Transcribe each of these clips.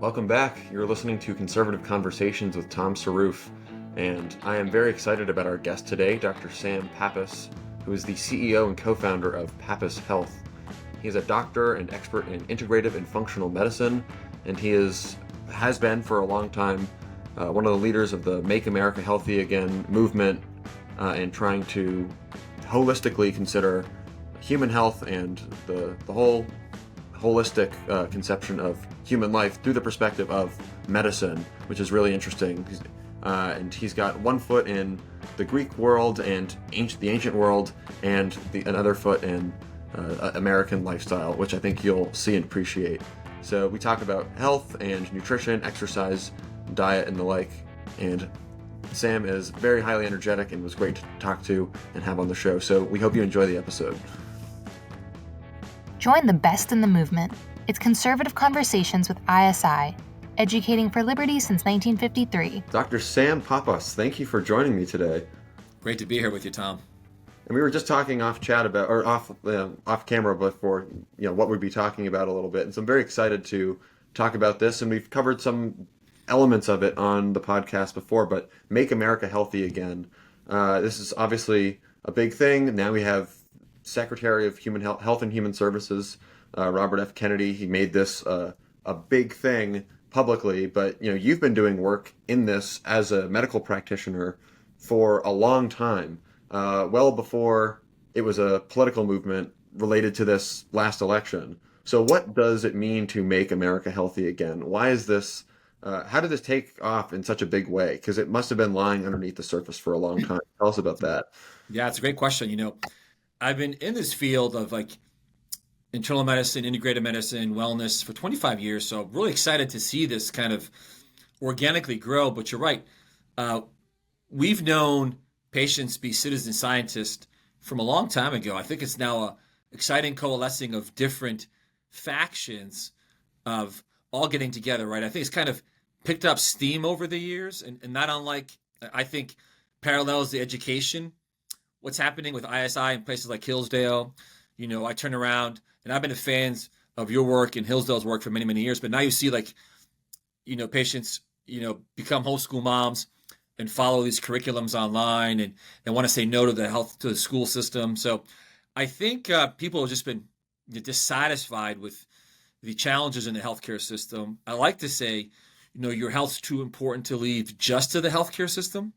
Welcome back. You're listening to Conservative Conversations with Tom Sarrouf, and I am very excited about our guest today, Dr. Sam Pappas, who is the CEO and co-founder of Pappas Health. He is a doctor and expert in integrative and functional medicine, and he has been for a long time one of the leaders of the Make America Healthy Again movement and trying to holistically consider human health and the whole holistic conception of human life through the perspective of medicine, which is really interesting. And he's got one foot in the Greek world and the ancient world, and another foot in American lifestyle, which I think you'll see and appreciate. So we talk about health and nutrition, exercise, diet, and the like. And Sam is very highly energetic and was great to talk to and have on the show. So we hope you enjoy the episode. Join the best in the movement. It's Conservative Conversations with ISI, educating for liberty since 1953. Dr. Sam Pappas, thank you for joining me today. Great to be here with you, Tom. And we were just talking off camera before, what we'd be talking about a little bit. And so I'm very excited to talk about this. And we've covered some elements of it on the podcast before, but Make America Healthy Again. This is obviously a big thing. Now we have Secretary of Health and Human Services, Robert F. Kennedy. He made this a big thing publicly, but you've been doing work in this as a medical practitioner for a long time, well before it was a political movement related to this last election. So what does it mean to make America healthy again? Why is this, how did this take off in such a big way? Because it must have been lying underneath the surface for a long time. Tell us about that. Yeah, it's a great question. I've been in this field of internal medicine, integrative medicine, wellness for 25 years. So really excited to see this kind of organically grow. But you're right. We've known patients be citizen scientists from a long time ago. I think it's now a exciting coalescing of different factions of all getting together, right? I think it's kind of picked up steam over the years and not unlike, I think, parallels the education. What's happening with ISI in places like Hillsdale. I turn around and I've been a fan of your work and Hillsdale's work for many, many years, but now you see patients, become homeschool moms and follow these curriculums online and want to say no to the school system. So I think people have just been dissatisfied with the challenges in the healthcare system. I like to say, your health's too important to leave just to the healthcare system.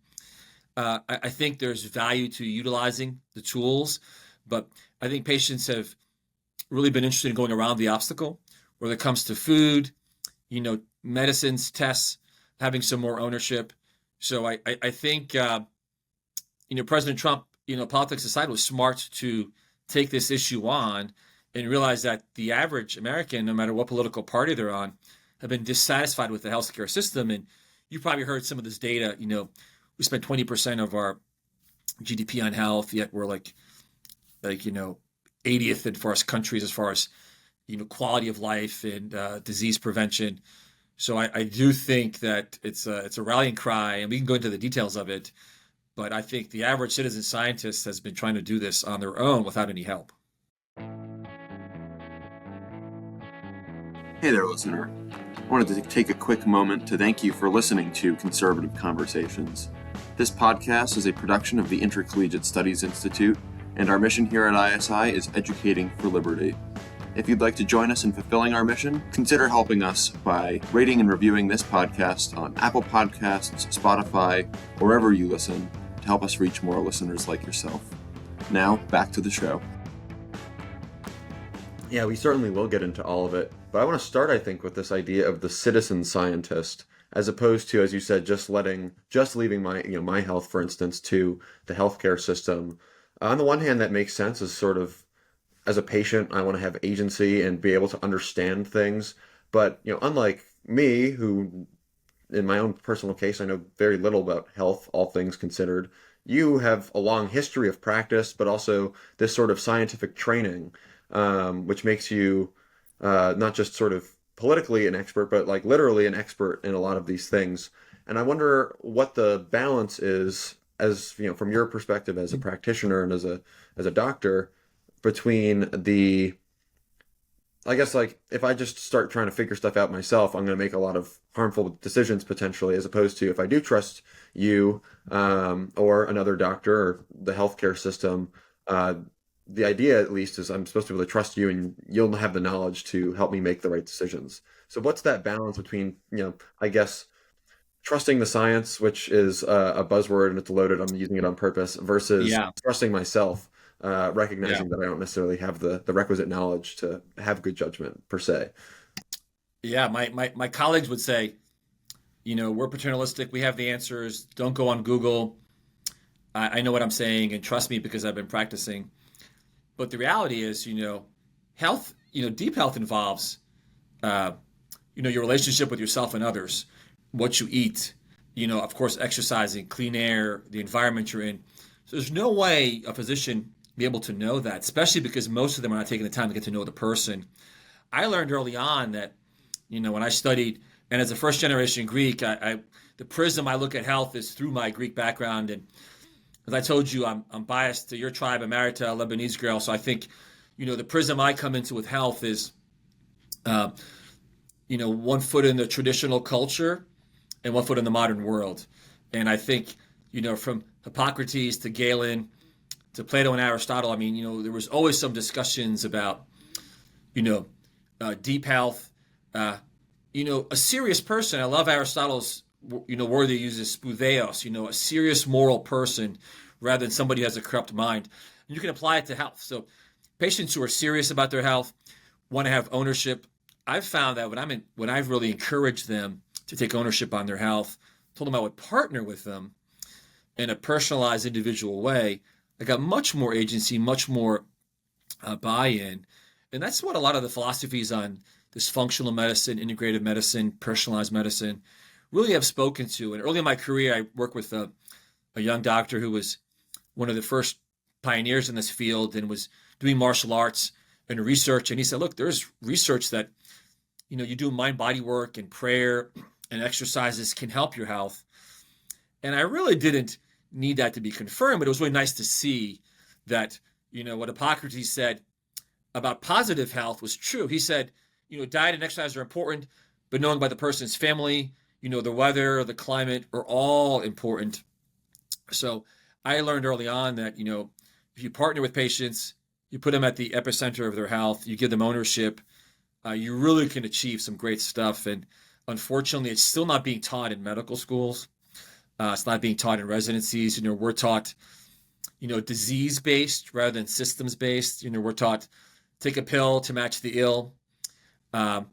I think there's value to utilizing the tools, but I think patients have really been interested in going around the obstacle, whether it comes to food, medicines, tests, having some more ownership. So I think, President Trump, politics aside, was smart to take this issue on and realize that the average American, no matter what political party they're on, have been dissatisfied with the healthcare system. And you probably heard some of this data, we spend 20% of our GDP on health, yet we're 80th in far as countries as far as quality of life and disease prevention. So I do think that it's a rallying cry, and we can go into the details of it. But I think the average citizen scientist has been trying to do this on their own without any help. Hey there, listener. I wanted to take a quick moment to thank you for listening to Conservative Conversations. This podcast is a production of the Intercollegiate Studies Institute, and our mission here at ISI is educating for liberty. If you'd like to join us in fulfilling our mission, consider helping us by rating and reviewing this podcast on Apple Podcasts, Spotify, or wherever you listen to help us reach more listeners like yourself. Now, back to the show. Yeah, we certainly will get into all of it, but I want to start, I think, with this idea of the citizen scientist, as opposed to, as you said, just leaving my health, for instance, to the healthcare system. On the one hand, that makes sense as sort of, as a patient, I want to have agency and be able to understand things. But, unlike me, who in my own personal case, I know very little about health, all things considered, you have a long history of practice, but also this sort of scientific training, which makes you not just sort of politically an expert, but literally an expert in a lot of these things. And I wonder what the balance is, as from your perspective as a practitioner and as a doctor, between the I guess like if I just start trying to figure stuff out myself, I'm going to make a lot of harmful decisions potentially, as opposed to if I do trust you or another doctor or the healthcare system. Uh, the idea, at least, is I'm supposed to be able to trust you, and you'll have the knowledge to help me make the right decisions. So what's that balance between, I guess trusting the science, which is a buzzword and it's loaded, I'm using it on purpose, versus Yeah, trusting myself, yeah, recognizing that I don't necessarily have the requisite knowledge to have good judgment per se. yeah. My colleagues would say, we're paternalistic. We have the answers. Don't go on Google. I know what I'm saying, and trust me because I've been practicing. But the reality is, health, deep health involves, uh, your relationship with yourself and others, what you eat, of course, exercising, clean air, the environment you're in. So there's no way a physician be able to know that, especially because most of them are not taking the time to get to know the person. I learned early on that, when I studied, and as a first generation Greek, the prism I look at health is through my Greek background. And as I told you, I'm biased to your tribe. I'm married to a Lebanese girl. So I think, the prism I come into with health is, uh, one foot in the traditional culture and one foot in the modern world. And I think, from Hippocrates to Galen to Plato and Aristotle, I mean, there was always some discussions about, you know, deep health, a serious person. I love Aristotle's, word he uses, spoudeos, a serious moral person rather than somebody who has a corrupt mind. And you can apply it to health. So patients who are serious about their health want to have ownership. I've found that when I've really encouraged them to take ownership on their health, told them I would partner with them in a personalized, individual way, I got much more agency, much more buy-in. And that's what a lot of the philosophies on this functional medicine, integrative medicine, personalized medicine really have spoken to. And early in my career, I worked with a young doctor who was one of the first pioneers in this field and was doing martial arts and research. And he said, look, there's research that, you do mind body work and prayer and exercises can help your health. And I really didn't need that to be confirmed, but it was really nice to see that, what Hippocrates said about positive health was true. He said, diet and exercise are important, but knowing about the person's family, the weather, the climate are all important. So I learned early on that, if you partner with patients, you put them at the epicenter of their health, you give them ownership, you really can achieve some great stuff. And unfortunately, it's still not being taught in medical schools. It's not being taught in residencies. We're taught, disease-based rather than systems-based. We're taught take a pill to match the ill. I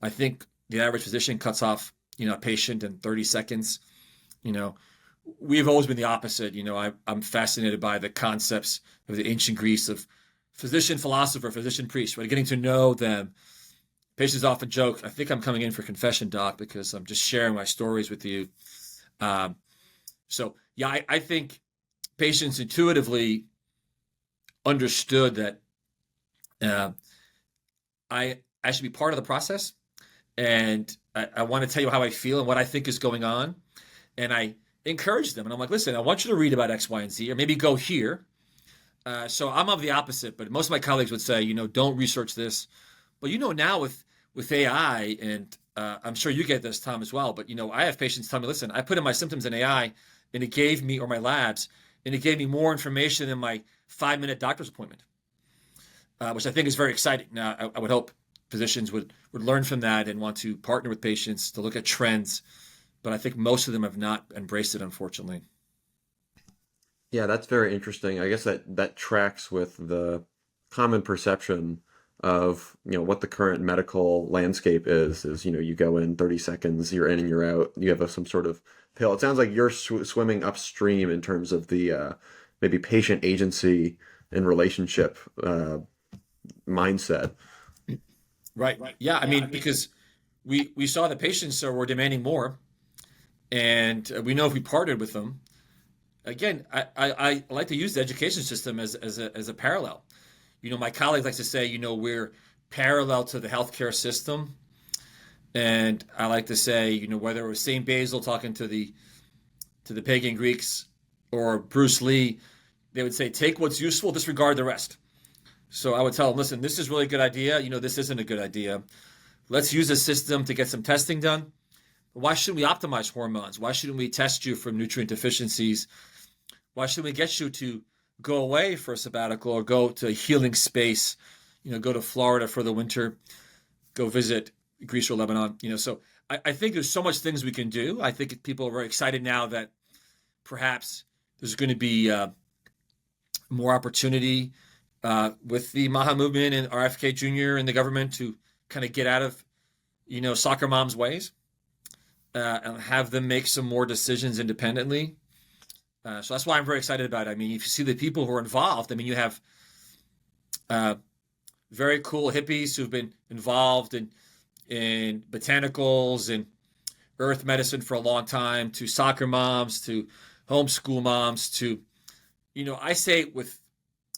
think the average physician cuts off, a patient in 30 seconds. We've always been the opposite. I'm fascinated by the concepts of the ancient Greece of physician, philosopher, physician, priest, right? Getting to know them. Patients often joke, I think I'm coming in for confession, doc, because I'm just sharing my stories with you. So, yeah, I think patients intuitively understood that I should be part of the process. And I want to tell you how I feel and what I think is going on. And I encourage them. And I'm like, listen, I want you to read about X, Y, and Z, or maybe go here. So I'm of the opposite, but most of my colleagues would say, don't research this. But now with AI, and I'm sure you get this, Tom, as well, but I have patients tell me, listen, I put in my symptoms in AI and it gave me, or my labs, and it gave me more information than my 5-minute doctor's appointment, which I think is very exciting. Now, I would hope physicians would learn from that and want to partner with patients to look at trends, but I think most of them have not embraced it, unfortunately. Yeah, that's very interesting. I guess that tracks with the common perception of, what the current medical landscape is, you go in 30 seconds, you're in and you're out. You have some sort of pill. It sounds like you're swimming upstream in terms of the maybe patient agency and relationship mindset. Right. Yeah. I mean, because we saw the patients were demanding more, and we know if we partnered with them, again, I like to use the education system as a parallel. My colleague likes to say, we're parallel to the healthcare system. And I like to say, whether it was St. Basil talking to the pagan Greeks or Bruce Lee, they would say, take what's useful, disregard the rest. So I would tell them, listen, this is really a good idea. This isn't a good idea. Let's use a system to get some testing done. Why shouldn't we optimize hormones? Why shouldn't we test you for nutrient deficiencies? Why shouldn't we get you to go away for a sabbatical or go to a healing space? Go to Florida for the winter, go visit Greece or Lebanon. So I think there's so much things we can do. I think people are very excited now that perhaps there's going to be more opportunity with the MAHA movement and RFK Jr. and the government to kind of get out of, soccer moms' ways and have them make some more decisions independently. So that's why I'm very excited about it. I mean, if you see the people who are involved, I mean, you have very cool hippies who've been involved in botanicals and earth medicine for a long time, to soccer moms, to homeschool moms, to, I say with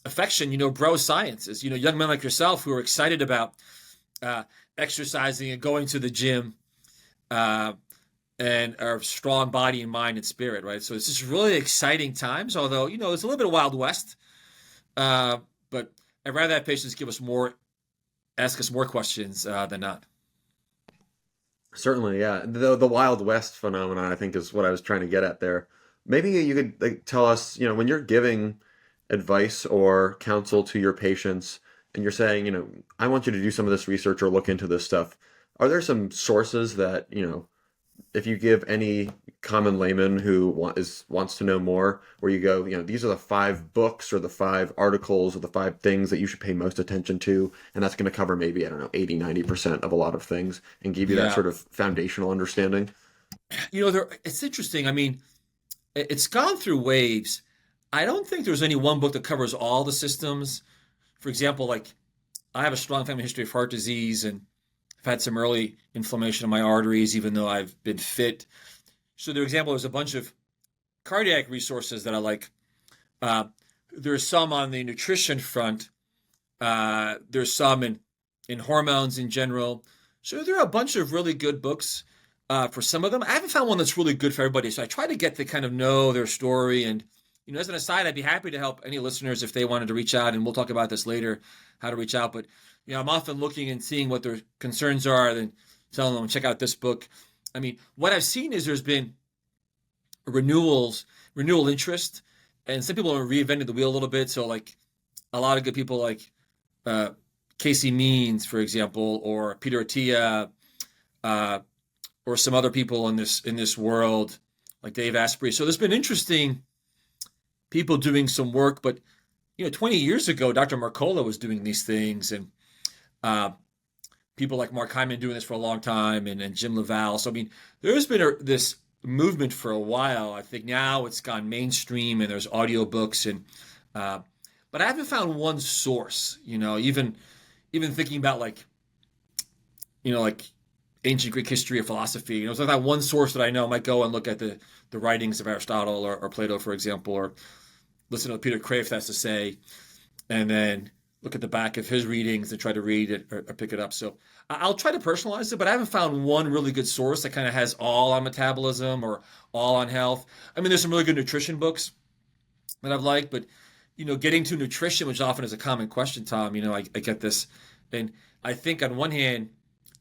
affection, bro sciences, young men like yourself who are excited about exercising and going to the gym and are strong body and mind and spirit, right? So it's just really exciting times, although, it's a little bit of Wild West. But I'd rather have patients ask us more questions than not. Certainly, yeah. The Wild West phenomenon, I think, is what I was trying to get at there. Maybe you could tell us, when you're giving advice or counsel to your patients and you're saying, I want you to do some of this research or look into this stuff. Are there some sources that, if you give any common layman who wants to know more, where you go, these are the 5 books or the 5 articles or the 5 things that you should pay most attention to, and that's going to cover maybe, I don't know, 80-90% of a lot of things and give you that sort of foundational understanding? It's interesting. I mean, it's gone through waves. I don't think there's any one book that covers all the systems. For example, like I have a strong family history of heart disease, and I've had some early inflammation in my arteries, even though I've been fit. So, for example, there's a bunch of cardiac resources that I like. There's some on the nutrition front. There's some in hormones in general. So there are a bunch of really good books for some of them. I haven't found one that's really good for everybody. So I try to get to kind of know their story. And, as an aside, I'd be happy to help any listeners if they wanted to reach out. And we'll talk about this later, how to reach out. But, I'm often looking and seeing what their concerns are, then telling them, check out this book. I mean, what I've seen is there's been renewal interest, and some people have reinvented the wheel a little bit. So like a lot of good people like Casey Means, for example, or Peter Attia, or some other people in this world like Dave Asprey. So there's been interesting people doing some work, but 20 years ago, Dr. Marcola was doing these things, and people like Mark Hyman doing this for a long time, and Jim LaValle. So, I mean, there's been this movement for a while. I think now it's gone mainstream, and there's audiobooks, but I haven't found one source, even thinking about like ancient Greek history or philosophy. It's like that one source that I know. I might go and look at the writings of Aristotle or Plato, for example, or listen to what Peter Kraft has to say, and then look at the back of his readings and try to read it or pick it up. So I'll try to personalize it, but I haven't found one really good source that kind of has all on metabolism or all on health. I mean, there's some really good nutrition books that I've liked, but, getting to nutrition, which often is a common question, Tom, I get this. And I think on one hand,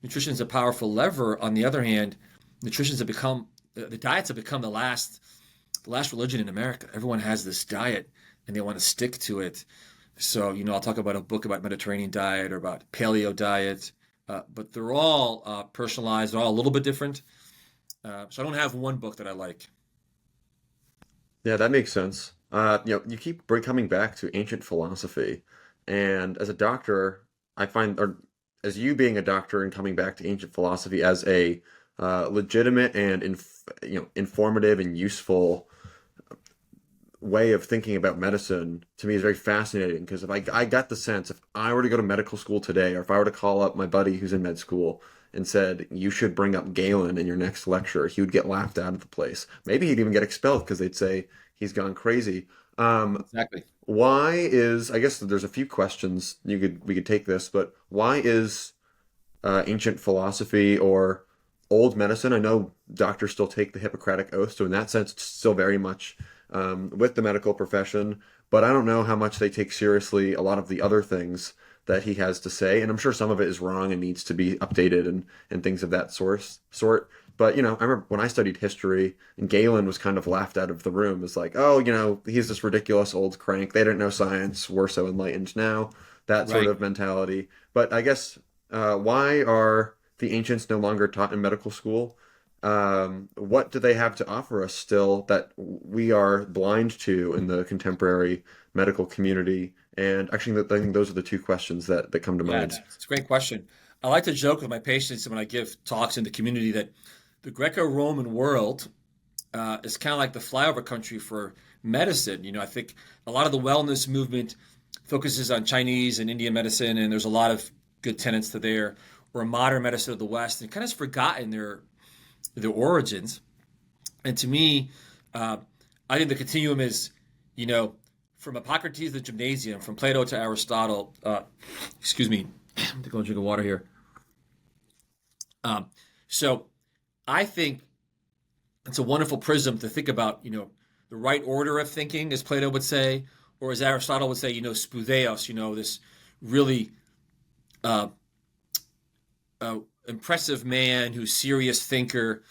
nutrition is a powerful lever. On the other hand, the diets have become the last religion in America. Everyone has this diet and they want to stick to it. So, I'll talk about a book about Mediterranean diet or about paleo diet, but they're all personalized. They're all a little bit different. So I don't have one book that I like. Yeah, that makes sense. You keep coming back to ancient philosophy, and as a doctor, I find, or as you being a doctor and coming back to ancient philosophy as a legitimate and informative and useful way of thinking about medicine, to me is very fascinating, because if I got the sense, if I were to go to medical school today, or if I were to call up my buddy who's in med school and said, you should bring up Galen in your next lecture, he would get laughed out of the place. Maybe he'd even get expelled because they'd say he's gone crazy. Exactly. I guess there's a few questions we could take this, but why is ancient philosophy or old medicine? I know doctors still take the Hippocratic Oath, so in that sense, it's still very much with the medical profession. but I don't know how much they take seriously a lot of the other things that he has to say. And I'm sure some of it is wrong and needs to be updated and things of that sort. But, I remember when I studied history and Galen was kind of laughed out of the room as like, oh, he's this ridiculous old crank. They didn't know science. We're so enlightened now. That sort Right. of mentality. But I guess, why are the ancients no longer taught in medical school? What do they have to offer us still that we are blind to in the contemporary medical community? And actually, I think those are the two questions that come to Yeah, mind. it's a great question. I like to joke with my patients when I give talks in the community that the Greco-Roman world is kind of like the flyover country for medicine. I think a lot of the wellness movement focuses on Chinese and Indian medicine, and there's a lot of good tenets to there, or modern medicine of the West, and kind of has forgotten their origins. And to me, I think the continuum is, you know, from Hippocrates to the Gymnasium, from Plato to Aristotle. Excuse me, I'm taking a drink of water here. So I think it's a wonderful prism to think about, the right order of thinking, as Plato would say, or as Aristotle would say, spoudeos, this really uh, impressive man who's serious thinker.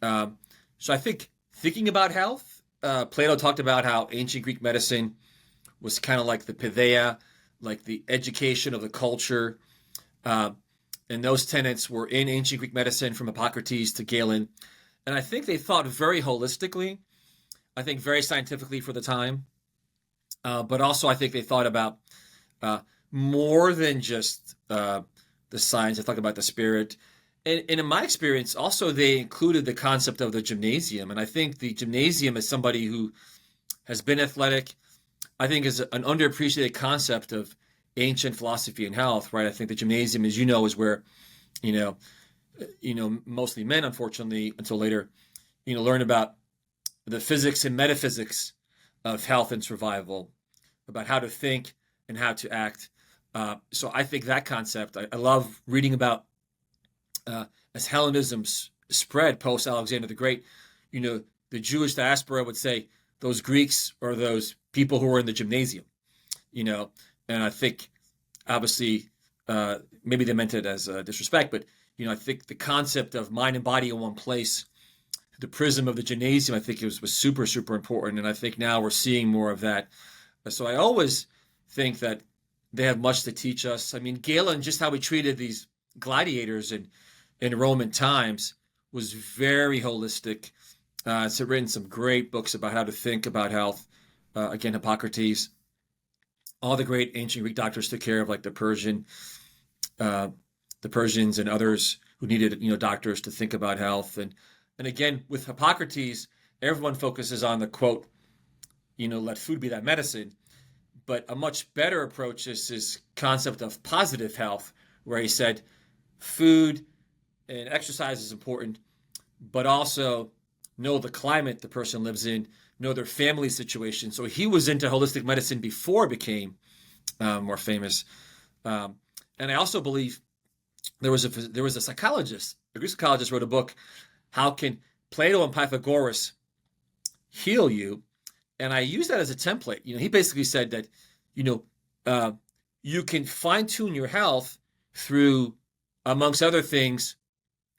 So I think thinking about health, Plato talked about how ancient Greek medicine was kind of like the paideia, like the education of the culture. And those tenets were in ancient Greek medicine from Hippocrates to Galen. And I think they thought very holistically, I think very scientifically for the time. But also I think they thought about more than just the science. They thought about the spirit. And in my experience, also they included the concept of the gymnasium. And I think the gymnasium is somebody who has been athletic, I think is an underappreciated concept of ancient philosophy and health, right? I think the gymnasium, as is where, you know, mostly men, unfortunately, until later, learn about the physics and metaphysics of health and survival, about how to think and how to act. So I think that concept, I love reading about as Hellenism spread post Alexander the Great, the Jewish diaspora would say those Greeks are those people who were in the gymnasium, and I think obviously maybe they meant it as disrespect, but I think the concept of mind and body in one place, the prism of the gymnasium, I think it was super, super important. And I think now we're seeing more of that. So I always think that they have much to teach us. I mean, Galen, just how he treated these gladiators in Roman times was very holistic. It's written some great books about how to think about health. Again, Hippocrates, all the great ancient Greek doctors took care of, like the Persians and others who needed, doctors to think about health. And again, with Hippocrates, everyone focuses on the quote, let food be thy medicine. But a much better approach is his concept of positive health, where he said food and exercise is important, but also know the climate the person lives in, know their family situation. So he was into holistic medicine before it became more famous. And I also believe there was a psychologist, a Greek psychologist, wrote a book, How Can Plato and Pythagoras Heal You? And I use that as a template. He basically said that, you can fine tune your health through, amongst other things,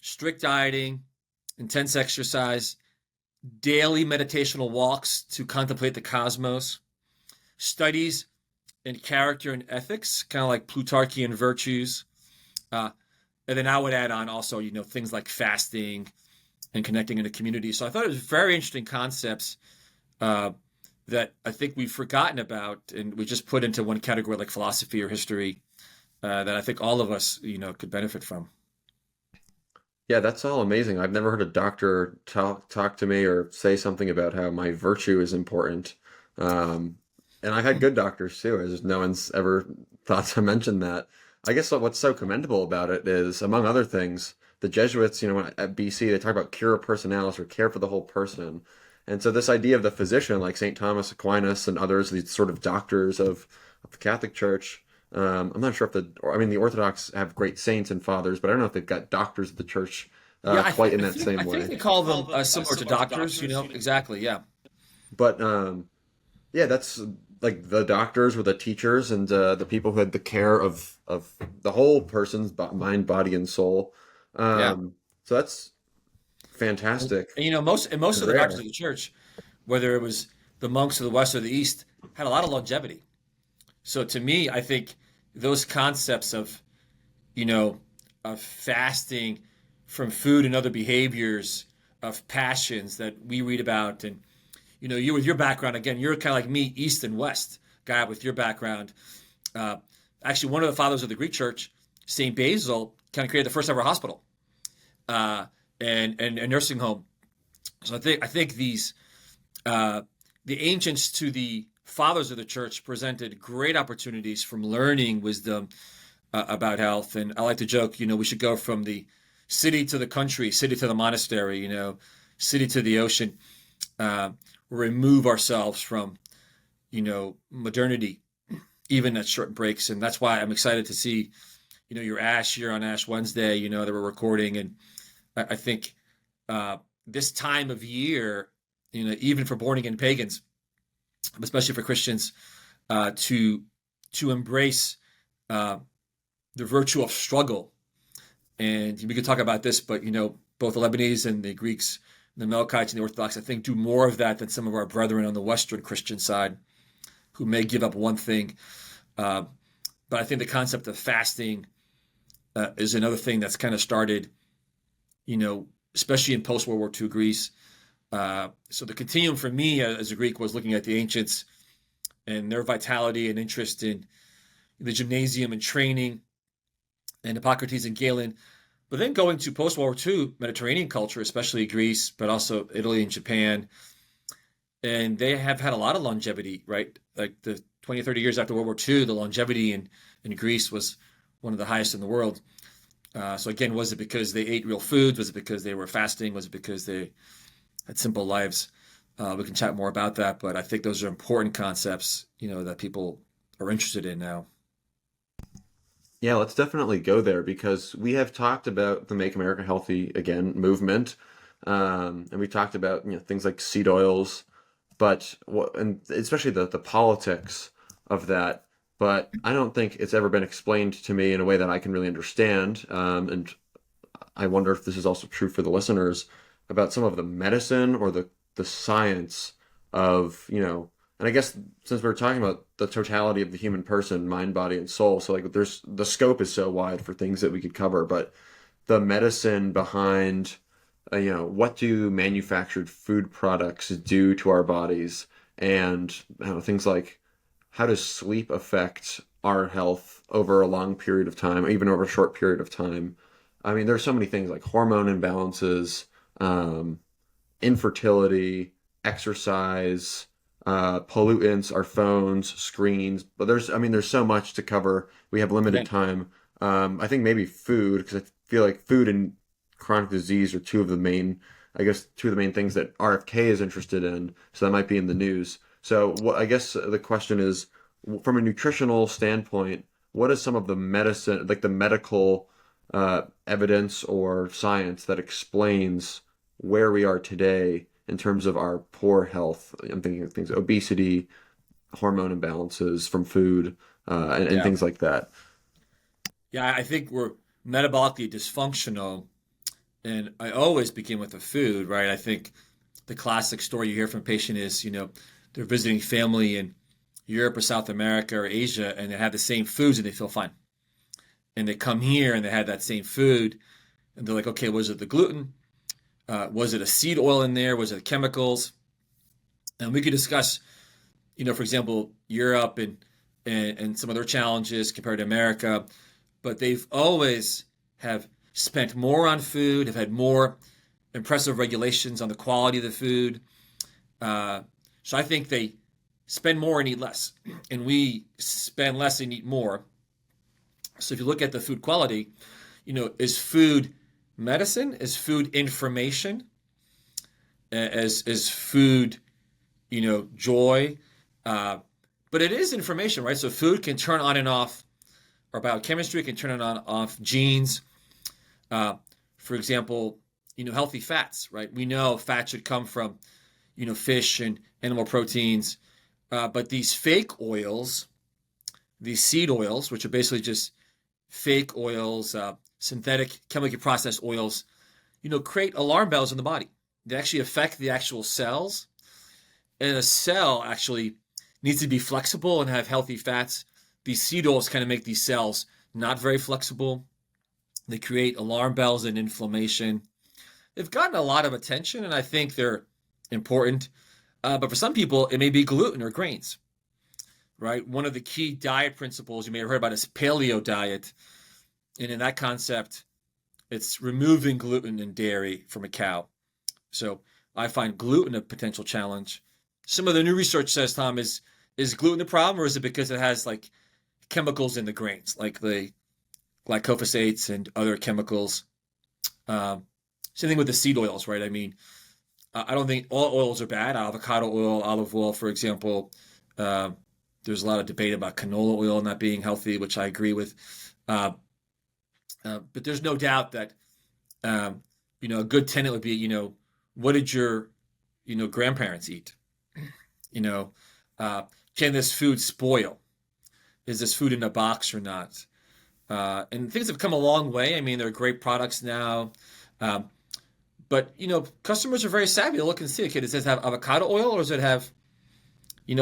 strict dieting, intense exercise, daily meditational walks to contemplate the cosmos, studies in character and ethics, kind of like Plutarchian virtues. And then I would add on also, things like fasting and connecting in a community. So I thought it was very interesting concepts that I think we've forgotten about, and we just put into one category like philosophy or history that I think all of us, could benefit from. Yeah, that's all amazing. I've never heard a doctor talk to me or say something about how my virtue is important. And I've had good doctors too. As no one's ever thought to mention that. I guess what's so commendable about it is, among other things, the Jesuits, at BC, they talk about cura personalis, or care for the whole person. And so this idea of the physician, like St. Thomas Aquinas and others, these sort of doctors of the Catholic Church. I'm not sure if the Orthodox have great saints and fathers, but I don't know if they've got doctors of the church quite in that same I way. think they call them similar to doctors, exactly, yeah. But yeah, that's like the doctors were the teachers and the people who had the care of the whole person's mind, body, and soul. Yeah. So that's fantastic And most and of the doctors rare. of the church, whether it was the monks of the West or the East, had a lot of longevity. So to me, I think those concepts you know, of fasting from food and other behaviors, of passions that we read about, and you with your background, again, you're kind of like me, East and West guy with your background. Uh, Actually, one of the fathers of the Greek Church, Saint Basil, kind of created the first ever hospital uh, and a nursing home. So I think uh, the ancients to the fathers of the church presented great opportunities from learning wisdom about health. And I like to joke, we should go from the city to the country, city to the monastery, city to the ocean, uh, remove ourselves from, modernity, even at short breaks. And that's why I'm excited to see, your Ash here on Ash Wednesday, that we're recording. And I think uh, this time of year, even for born again pagans, especially for Christians, to embrace uh, the virtue of struggle. And we could talk about this, but both the Lebanese and the Greeks, the Melkites and the Orthodox, I think, do more of that than some of our brethren on the Western Christian side, who may give up one thing. Uh, but I think the concept of fasting is another thing that's kind of started, especially in post-World War II Greece. So the continuum for me as a Greek was looking at the ancients and their vitality and interest in the gymnasium and training and Hippocrates and Galen. But then going to post-World War II Mediterranean culture, especially Greece, but also Italy and Japan, and they have had a lot of longevity, right? Like the 20 or 30 years after World War II, the longevity in Greece was one of the highest in the world. So again, was it because they ate real food? Was it because they were fasting? Was it because they had simple lives? We can chat more about that, but I think those are important concepts, that people are interested in now. Yeah, let's definitely go there because we have talked about the Make America Healthy Again movement, and we talked about things like seed oils, but and especially the politics of that. But I don't think it's ever been explained to me in a way that I can really understand. And I wonder if this is also true for the listeners about some of the medicine or the science of, and I guess since we're talking about the totality of the human person, mind, body, and soul, so like there's the scope is so wide for things that we could cover, but the medicine behind, what do manufactured food products do to our bodies, and things like how does sleep affect our health over a long period of time, or even over a short period of time. I mean, there's so many things like hormone imbalances, um, infertility, exercise, pollutants, our phones, screens. But there's so much to cover. We have limited Again, time. I think maybe food, because I feel like food and chronic disease are two of the main things that RFK is interested in. So that might be in the news. So what I guess the question is, from a nutritional standpoint, what is some of the medicine, like the medical evidence or science that explains where we are today in terms of our poor health? I'm thinking of things, obesity, hormone imbalances from food, and yeah. things like that. Yeah, I think we're metabolically dysfunctional, and I always begin with the food, right? I think the classic story you hear from a patient is, they're visiting family in Europe or South America or Asia, and they have the same foods and they feel fine. And they come here and they had that same food, and they're like, okay, was it the gluten? Was it a seed oil in there? Was it chemicals? And we could discuss, for example, Europe and some of their challenges compared to America, but they've always have spent more on food, have had more impressive regulations on the quality of the food. Uh, so I think they spend more and eat less, and we spend less and eat more. So if you look at the food quality, is food medicine? Is food information? Is food, joy? Uh, but it is information, right? So food can turn on and off our biochemistry, can turn on and off genes. Uh, for example, healthy fats, right? We know fat should come from, fish and animal proteins. But these fake oils, these seed oils, which are basically just fake oils, synthetic, chemically processed oils, create alarm bells in the body. They actually affect the actual cells. And a cell actually needs to be flexible and have healthy fats. These seed oils kind of make these cells not very flexible. They create alarm bells and inflammation. They've gotten a lot of attention, and I think they're important. But for some people, it may be gluten or grains, right? One of the key diet principles you may have heard about is paleo diet. And in that concept, it's removing gluten and dairy from a cow. So I find gluten a potential challenge. Some of the new research says, Tom, is gluten the problem, or is it because it has like chemicals in the grains, like the glycophosates and other chemicals? Same thing with the seed oils, right? I mean, I don't think all oils are bad. Avocado oil, olive oil, for example. There's a lot of debate about canola oil not being healthy, which I agree with. But there's no doubt that, a good tenet would be, what did your, grandparents eat? Can this food spoil? Is this food in a box or not? And things have come a long way. I mean, there are great products now. But, customers are very savvy to look and see, okay, does this have avocado oil or does it have,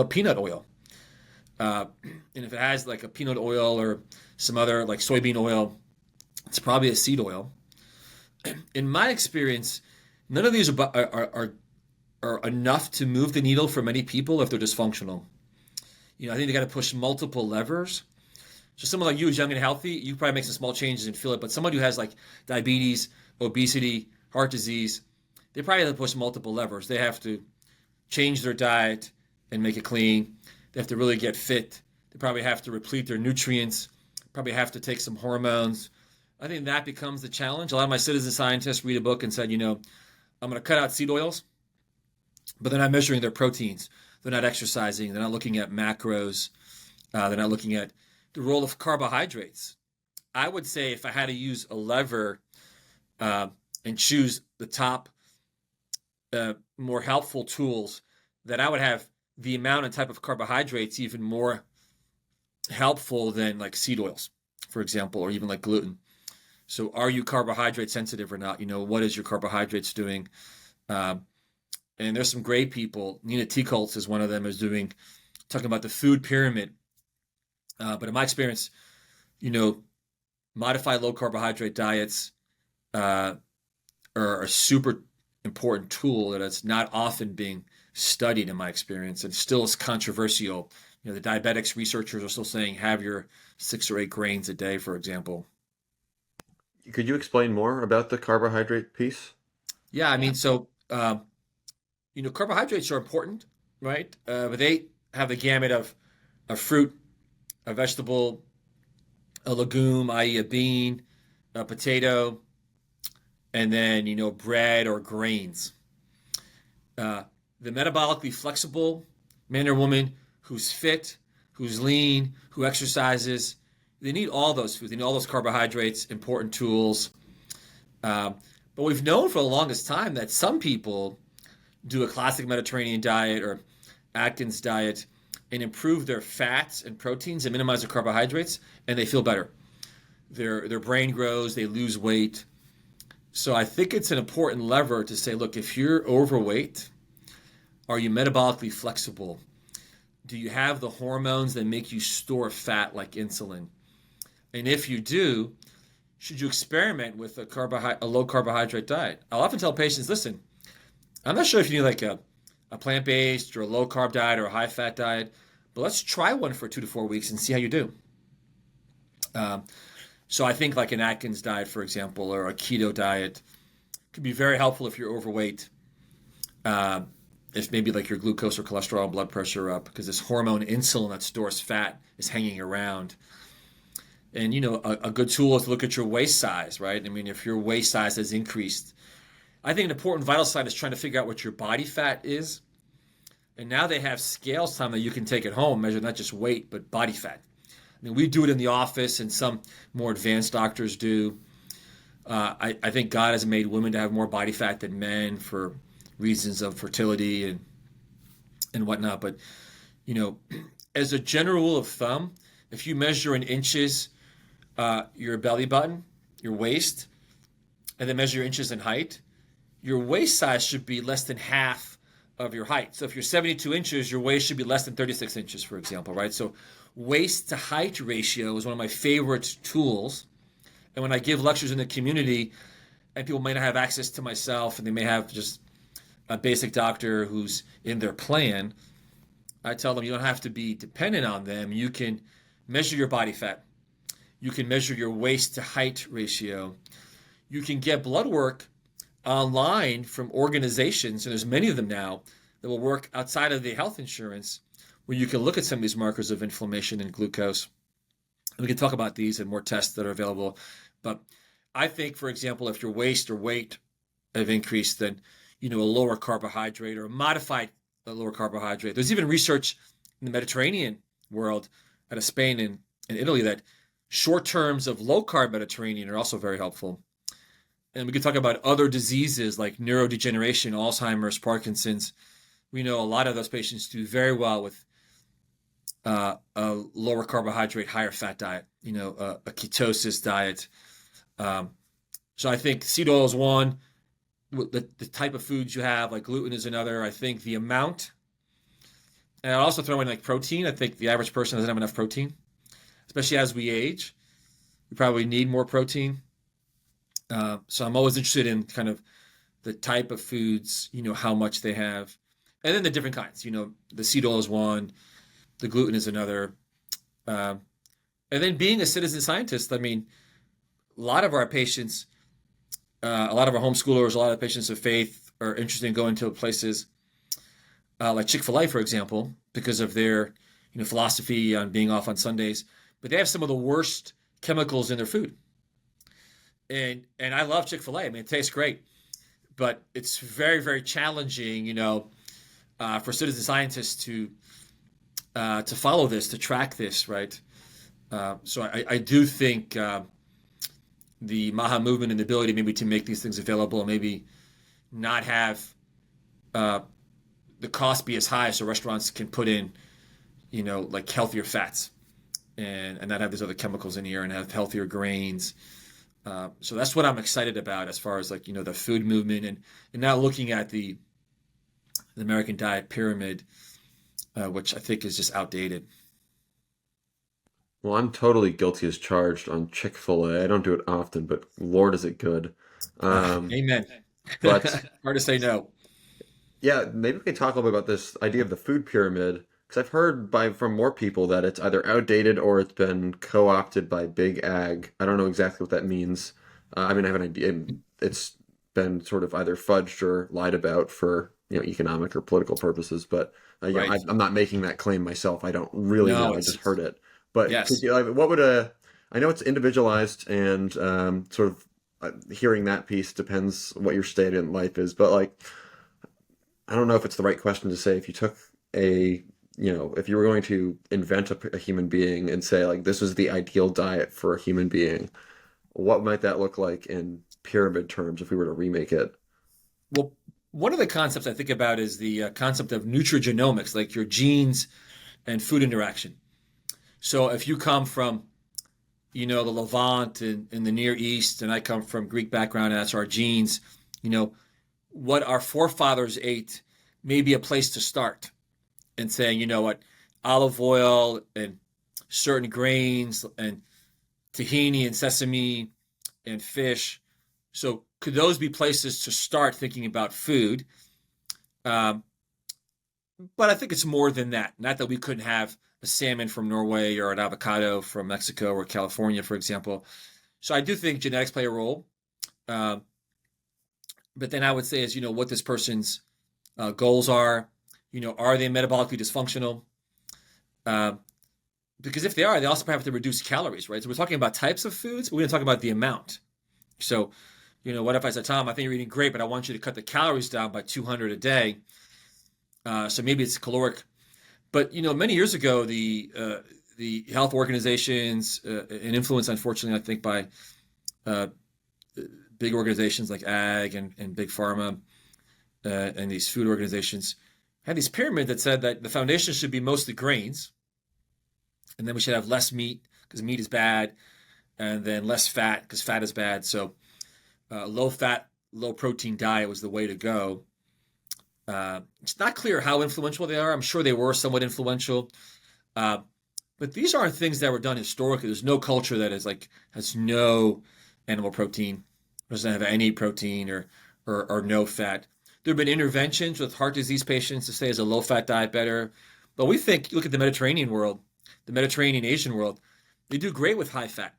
peanut oil? And if it has like a peanut oil or some other like soybean oil, it's probably a seed oil. In my experience, none of these are enough to move the needle for many people if they're dysfunctional. I think they got to push multiple levers. So someone like you who's young and healthy, you probably make some small changes and feel it. But someone who has like diabetes, obesity, heart disease, they probably have to push multiple levers. They have to change their diet and make it clean. They have to really get fit. They probably have to replete their nutrients, probably have to take some hormones. I think that becomes the challenge. A lot of my citizen scientists read a book and said, I'm going to cut out seed oils, but they're not measuring their proteins. They're not exercising. They're not looking at macros. They're not looking at the role of carbohydrates. I would say if I had to use a lever and choose the top more helpful tools, that I would have the amount and type of carbohydrates even more helpful than like seed oils, for example, or even like gluten. So are you carbohydrate sensitive or not? What is your carbohydrates doing? And there's some great people. Nina Teakultz is one of them, is talking about the food pyramid. But in my experience, modified low carbohydrate diets are a super important tool that it's not often being studied in my experience, and still is controversial. The diabetics researchers are still saying have your 6 or 8 grains a day, for example. Could you explain more about the carbohydrate piece? Yeah, I mean, so carbohydrates are important, right? But they have the gamut of a fruit, a vegetable, a legume, i.e. a bean, a potato, and then, bread or grains. The metabolically flexible man or woman who's fit, who's lean, who exercises, they need all those foods. They need all those carbohydrates, important tools. But we've known for the longest time that some people do a classic Mediterranean diet or Atkins diet and improve their fats and proteins and minimize their carbohydrates, and they feel better. Their brain grows, they lose weight. So I think it's an important lever to say, look, if you're overweight, are you metabolically flexible? Do you have the hormones that make you store fat like insulin? And if you do, should you experiment with a low carbohydrate diet? I'll often tell patients, listen, I'm not sure if you need like a plant-based or a low carb diet or a high fat diet, but let's try one for 2 to 4 weeks and see how you do. So I think like an Atkins diet, for example, or a keto diet could be very helpful if you're overweight. If maybe like your glucose or cholesterol and blood pressure are up, because this hormone insulin that stores fat is hanging around. And, a good tool is to look at your waist size, right? I mean, if your waist size has increased, I think an important vital sign is trying to figure out what your body fat is. And now they have scales, Tom, that you can take at home, measure not just weight, but body fat. I mean, we do it in the office, and some more advanced doctors do. I think God has made women to have more body fat than men for reasons of fertility and whatnot. But, As a general rule of thumb, if you measure in inches your belly button, your waist, and then measure your inches in height, your waist size should be less than half of your height. So if you're 72 inches, your waist should be less than 36 inches, for example, right? So waist to height ratio is one of my favorite tools. And when I give lectures in the community, and people may not have access to myself, and they may have just a basic doctor who's in their plan, I tell them you don't have to be dependent on them. You can measure your body fat. You can measure your waist to height ratio. You can get blood work online from organizations, and there's many of them now that will work outside of the health insurance, where you can look at some of these markers of inflammation and glucose. And we can talk about these and more tests that are available. But I think, for example, if your waist or weight have increased, then a lower carbohydrate or a modified lower carbohydrate. There's even research in the Mediterranean world out of Spain and Italy that short terms of low carb Mediterranean are also very helpful. And we can talk about other diseases like neurodegeneration, Alzheimer's, Parkinson's. We know a lot of those patients do very well with a lower carbohydrate, higher fat diet, a ketosis diet. So I think seed oil is one. The type of foods you have, like gluten, is another. I think the amount, and I'll also throw in like protein. I think the average person doesn't have enough protein, especially as we age. We probably need more protein. So I'm always interested in kind of the type of foods, how much they have, and then the different kinds. The seed oil is one, the gluten is another, and then being a citizen scientist. I mean, a lot of our patients. A lot of our homeschoolers, a lot of patients of faith are interested in going to places like Chick-fil-A, for example, because of their philosophy on being off on Sundays. But they have some of the worst chemicals in their food. And I love Chick-fil-A. I mean, it tastes great. But it's very, very challenging, for citizen scientists to follow this, to track this, right? So I do think the MAHA movement and the ability maybe to make these things available and maybe not have the cost be as high so restaurants can put in, like healthier fats and not have these other chemicals in here and have healthier grains. So that's what I'm excited about as far as like, the food movement and now looking at the American diet pyramid, which I think is just outdated. Well, I'm totally guilty as charged on Chick-fil-A. I don't do it often, but Lord, is it good. Amen. But Hard to say no. yeah, maybe we can talk a little bit about this idea of the food pyramid, because I've heard from more people that it's either outdated or it's been co-opted by big ag. I don't know exactly what that means. I mean, I have an idea. It's been sort of either fudged or lied about for economic or political purposes, but Right. I'm not making that claim myself. I don't really No, know. I just heard it. But could yes. you, like, what would I know it's individualized and sort of hearing that piece depends what your state in life is, but like, I don't know if it's the right question to say if you took if you were going to invent a human being and say like this is the ideal diet for a human being, what might that look like in pyramid terms if we were to remake it? Well, one of the concepts I think about is the concept of nutrigenomics, like your genes and food interaction. So if you come from, the Levant and in the Near East, and I come from Greek background, and that's our genes, what our forefathers ate may be a place to start and saying, what, olive oil and certain grains and tahini and sesame and fish. So could those be places to start thinking about food? But I think it's more than that. Not that we couldn't have a salmon from Norway or an avocado from Mexico or California, for example. So I do think genetics play a role. But then I would say is, what this person's goals are. Are they metabolically dysfunctional? Because if they are, they also have to reduce calories, right? So we're talking about types of foods, but we're going to talk about the amount. So, what if I said, Tom, I think you're eating great, but I want you to cut the calories down by 200 a day. So maybe it's caloric. But, many years ago, the health organizations, and influenced, unfortunately, I think, by big organizations like ag and big pharma and these food organizations, had these pyramids that said that the foundation should be mostly grains, and then we should have less meat because meat is bad, and then less fat because fat is bad. So low fat, low protein diet was the way to go. It's not clear how influential they are. I'm sure they were somewhat influential. But these aren't things that were done historically. There's no culture that has no animal protein, doesn't have any protein or no fat. There have been interventions with heart disease patients to say is a low-fat diet better. But we think, look at the Mediterranean world, the Mediterranean Asian world, they do great with high fat.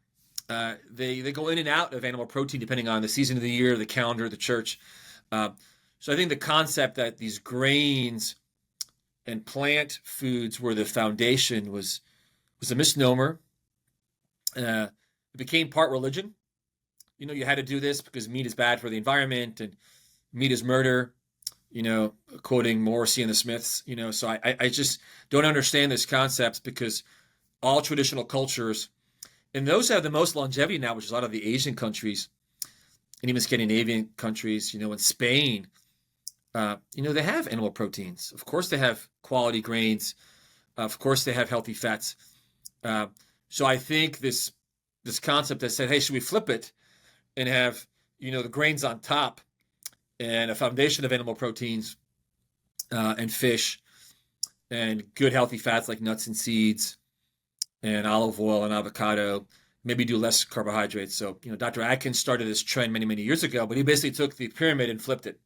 They go in and out of animal protein depending on the season of the year, the calendar, the church. So I think the concept that these grains and plant foods were the foundation was a misnomer. It became part religion. You had to do this because meat is bad for the environment and meat is murder, quoting Morrissey and the Smiths, So I just don't understand this concept because all traditional cultures, and those have the most longevity now, which is a lot of the Asian countries and even Scandinavian countries, in Spain, they have animal proteins. Of course they have quality grains. Of course they have healthy fats. So I think this concept that said, hey, should we flip it and have, the grains on top and a foundation of animal proteins and fish and good healthy fats like nuts and seeds and olive oil and avocado, maybe do less carbohydrates. So, Dr. Atkins started this trend many, many years ago, but he basically took the pyramid and flipped it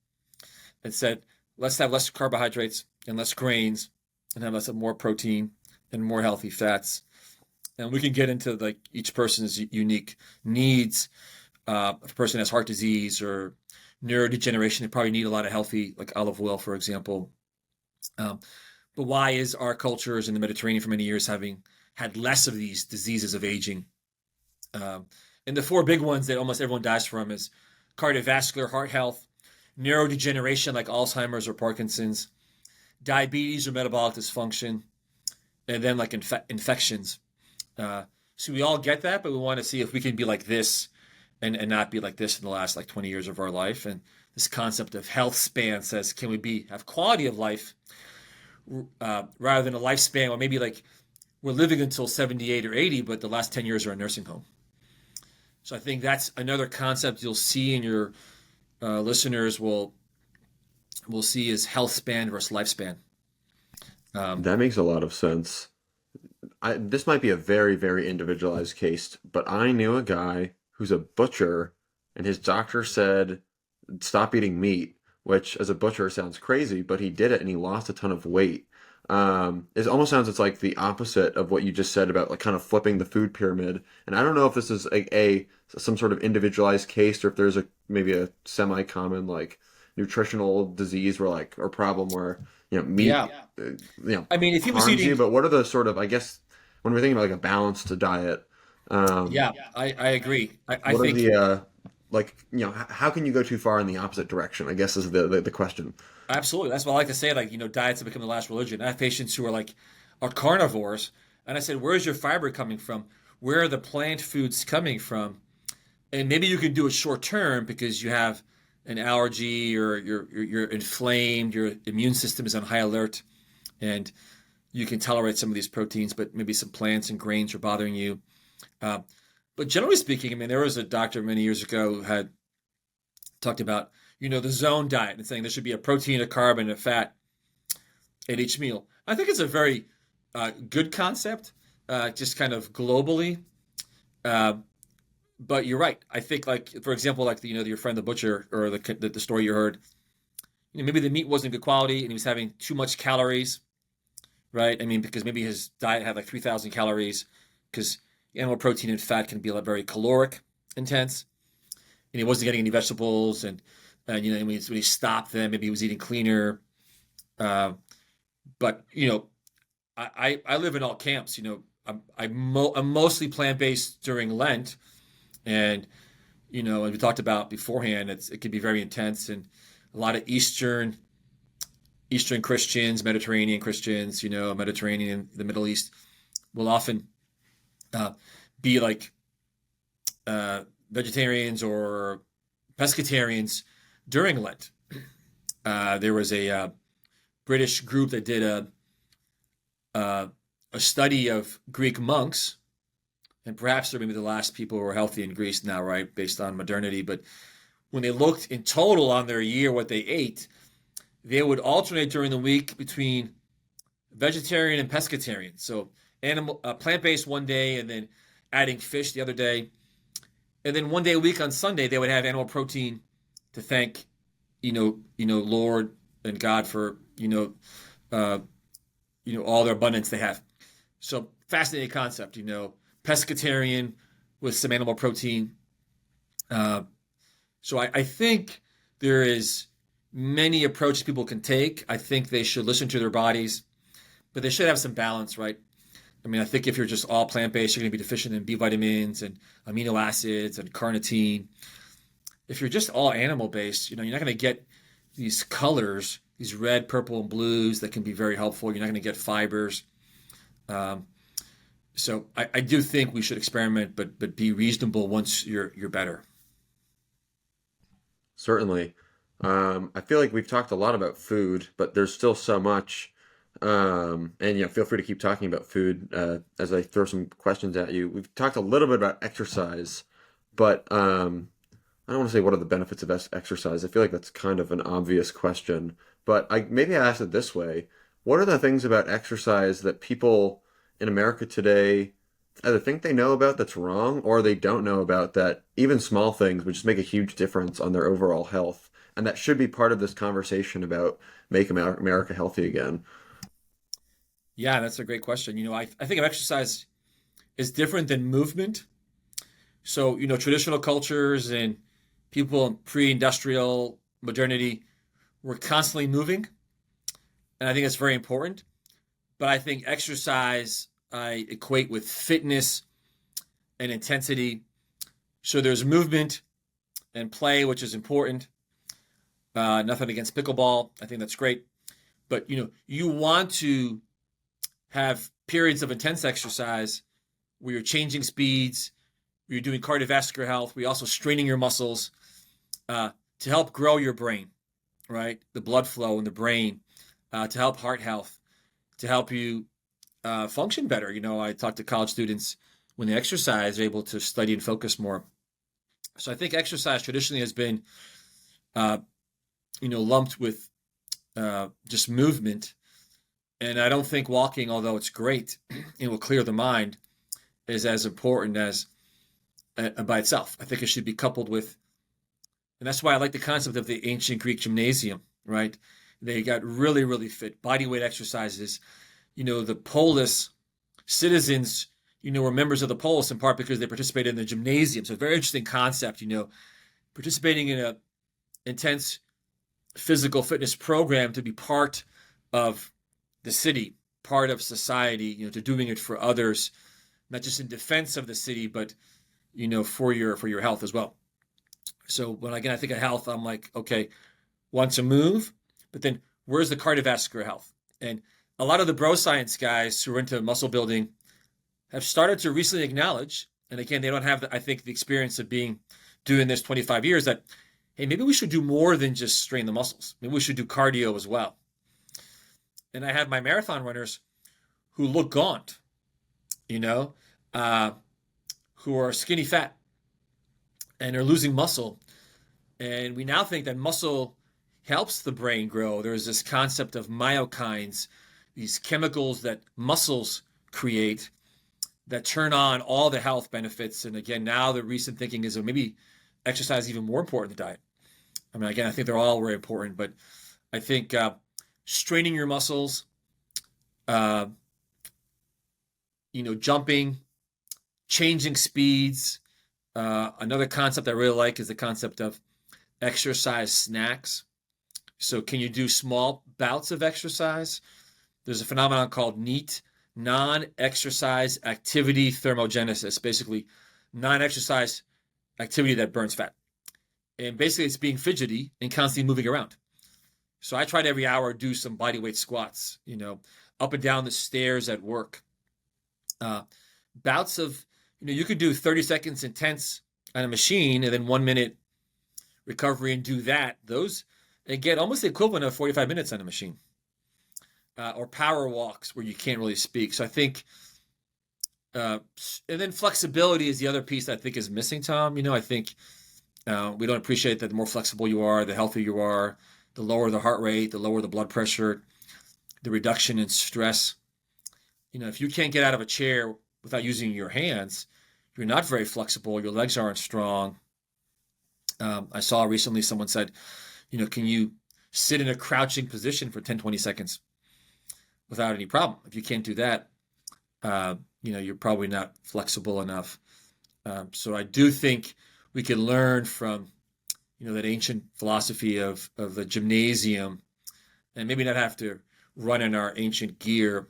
and said, let's have less carbohydrates and less grains and have more protein and more healthy fats. And we can get into each person's unique needs. If a person has heart disease or neurodegeneration, they probably need a lot of healthy, like olive oil, for example. But why is our cultures in the Mediterranean for many years having had less of these diseases of aging? And the four big ones that almost everyone dies from is cardiovascular, heart health, neurodegeneration like Alzheimer's or Parkinson's, diabetes or metabolic dysfunction, and then infections. So we all get that, but we want to see if we can be like this and not be like this in the last 20 years of our life. And this concept of health span says, can we have quality of life rather than a lifespan where maybe we're living until 78 or 80, but the last 10 years are a nursing home. So I think that's another concept you'll see in your listeners will see is health span versus lifespan. That makes a lot of sense. This might be a very, very individualized case, but I knew a guy who's a butcher, and his doctor said, stop eating meat, which as a butcher sounds crazy, but he did it and he lost a ton of weight. It almost sounds it's like the opposite of what you just said about kind of flipping the food pyramid. And I don't know if this is some sort of individualized case or if there's maybe a semi-common nutritional disease or problem where meat I mean, if he was harms eating you. But what are the sort of, I guess when we're thinking about a balanced diet, I agree. I what think are the how can you go too far in the opposite direction, I guess is the question. absolutely. That's what I like to say. Diets have become the last religion. I have patients who are carnivores, and I said, "Where's your fiber coming from? Where are the plant foods coming from?" And maybe you can do it short term because you have an allergy or you're inflamed, your immune system is on high alert, and you can tolerate some of these proteins, but maybe some plants and grains are bothering you. But generally speaking, I mean, there was a doctor many years ago who had talked about, the zone diet and saying there should be a protein, a carb, and a fat at each meal. I think it's a very good concept, just kind of globally. But you're right. I think, for example, your friend the butcher or the story you heard, maybe the meat wasn't good quality and he was having too much calories, right? I mean, because maybe his diet had 3,000 calories, because animal protein and fat can be very caloric intense, and he wasn't getting any vegetables, and when he stopped them, maybe he was eating cleaner. But I live in all camps. I'm mostly plant-based during Lent, and as we talked about beforehand, it can be very intense, and a lot of Eastern Christians, Mediterranean Christians, Mediterranean, the Middle East, will often be vegetarians or pescatarians during Lent. There was a British group that did a study of Greek monks, and perhaps they're maybe the last people who are healthy in Greece now, right, based on modernity. But when they looked in total on their year what they ate, they would alternate during the week between vegetarian and pescatarian. So plant-based one day, and then adding fish the other day, and then one day a week on Sunday they would have animal protein to thank, Lord and God for all their abundance they have. So fascinating concept, pescatarian with some animal protein. So I think there is many approaches people can take. I think they should listen to their bodies, but they should have some balance, right? I mean, I think if you're just all plant-based, you're going to be deficient in B vitamins and amino acids and carnitine. If you're just all animal-based, you're not going to get these colors, these red, purple, and blues that can be very helpful. You're not going to get fibers. So I do think we should experiment, but be reasonable once you're better. Certainly. I feel like we've talked a lot about food, but there's still so much. And feel free to keep talking about food as I throw some questions at you. We've talked a little bit about exercise, but I don't want to say what are the benefits of exercise. I feel like that's kind of an obvious question, but maybe I ask it this way. What are the things about exercise that people in America today either think they know about that's wrong, or they don't know about that even small things would just make a huge difference on their overall health? And that should be part of this conversation about make America healthy again. Yeah, that's a great question. I think of exercise as different than movement. So, traditional cultures and people in pre-industrial modernity were constantly moving. And I think that's very important. But I think exercise I equate with fitness and intensity. So there's movement and play, which is important. Nothing against pickleball. I think that's great. But, you want to have periods of intense exercise where you're changing speeds, where you're doing cardiovascular health, where you're also straining your muscles to help grow your brain, right? The blood flow in the brain, to help heart health, to help you function better. I talk to college students when they exercise, they're able to study and focus more. So I think exercise traditionally has been, lumped with just movement. And I don't think walking, although it's great, it will clear the mind, is as important as by itself. I think it should be coupled with, and that's why I like the concept of the ancient Greek gymnasium, right? They got really, really fit, body weight exercises. The polis citizens, were members of the polis in part because they participated in the gymnasium. So a very interesting concept, participating in a intense physical fitness program to be part of the city, part of society, to doing it for others, not just in defense of the city, but, for your health as well. So when I think of health, I'm like, okay, want to move, but then where's the cardiovascular health? And a lot of the bro science guys who are into muscle building have started to recently acknowledge, and again, they don't have, the experience of doing this 25 years, that, hey, maybe we should do more than just strain the muscles. Maybe we should do cardio as well. And I have my marathon runners who look gaunt, who are skinny fat and are losing muscle. And we now think that muscle helps the brain grow. There's this concept of myokines, these chemicals that muscles create that turn on all the health benefits. And again, now the recent thinking is that maybe exercise is even more important than diet. I mean, again, I think they're all very important, but I think straining your muscles, jumping, changing speeds. Another concept I really like is the concept of exercise snacks. So can you do small bouts of exercise? There's a phenomenon called NEAT, non-exercise activity thermogenesis, basically non-exercise activity that burns fat. And basically it's being fidgety and constantly moving around. So I try to every hour do some bodyweight squats, up and down the stairs at work. Bouts of, you could do 30 seconds intense on a machine and then 1 minute recovery and do that. Those, and get almost the equivalent of 45 minutes on a machine. or power walks where you can't really speak. So I think, and then flexibility is the other piece that I think is missing, Tom. I think we don't appreciate that the more flexible you are, the healthier you are, the lower the heart rate, the lower the blood pressure, the reduction in stress. If you can't get out of a chair without using your hands, you're not very flexible. Your legs aren't strong. I saw recently someone said, can you sit in a crouching position for 10, 20 seconds without any problem? If you can't do that, you're probably not flexible enough. So I do think we can learn from, that ancient philosophy of the gymnasium, and maybe not have to run in our ancient gear,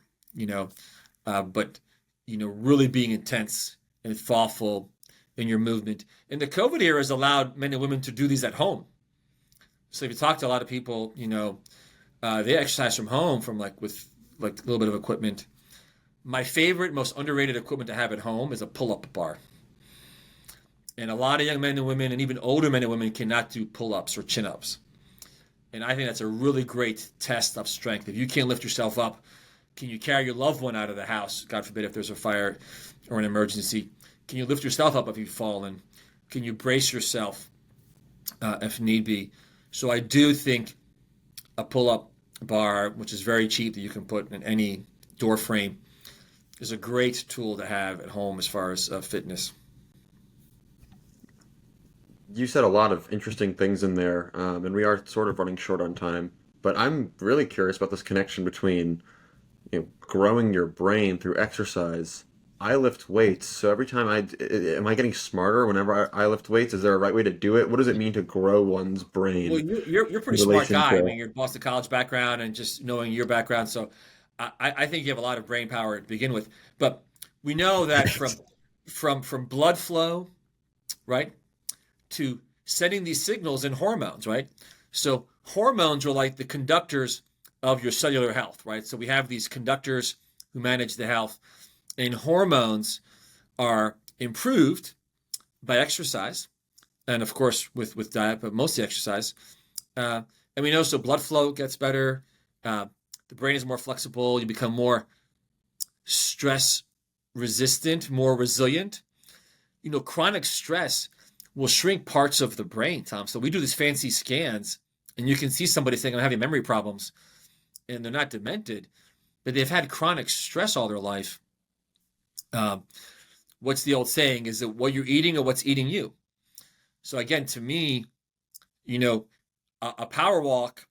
but, really being intense and thoughtful in your movement. And the COVID era has allowed men and women to do these at home. So if you talk to a lot of people, they exercise from home with a little bit of equipment. My favorite, most underrated equipment to have at home is a pull-up bar. And a lot of young men and women, and even older men and women, cannot do pull-ups or chin-ups. And I think that's a really great test of strength. If you can't lift yourself up, can you carry your loved one out of the house? God forbid if there's a fire or an emergency. Can you lift yourself up if you've fallen? Can you brace yourself if need be? So I do think a pull-up bar, which is very cheap, that you can put in any door frame, is a great tool to have at home as far as fitness. You said a lot of interesting things in there, and we are sort of running short on time. But I'm really curious about this connection between, growing your brain through exercise. I lift weights, so every time am I getting smarter whenever I lift weights? Is there a right way to do it? What does it mean to grow one's brain Well, you're a pretty in smart relation guy. I to? mean, you're Boston College background and just knowing your background. So I think you have a lot of brain power to begin with. But we know that from blood flow, right, to sending these signals in hormones, right? So hormones are like the conductors of your cellular health, right? So we have these conductors who manage the health, and hormones are improved by exercise, and of course with diet, but mostly exercise. And we know so blood flow gets better, the brain is more flexible, you become more stress resistant, more resilient. Chronic stress will shrink parts of the brain, Tom. So we do these fancy scans, and you can see somebody saying, I'm having memory problems, and they're not demented, but they've had chronic stress all their life. What's the old saying? Is it what you're eating or what's eating you? So again, to me, a power walk,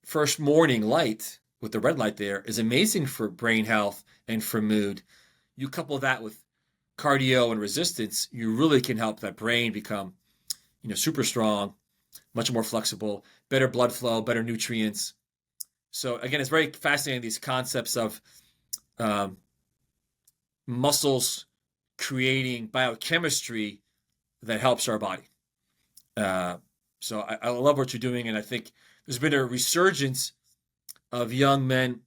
first morning light with the red light there, is amazing for brain health and for mood. You couple that with cardio and resistance, you really can help that brain become, super strong, much more flexible, better blood flow, better nutrients. So again, it's very fascinating, these concepts of muscles creating biochemistry that helps our body. So I love what you're doing, and I think there's been a resurgence of young men,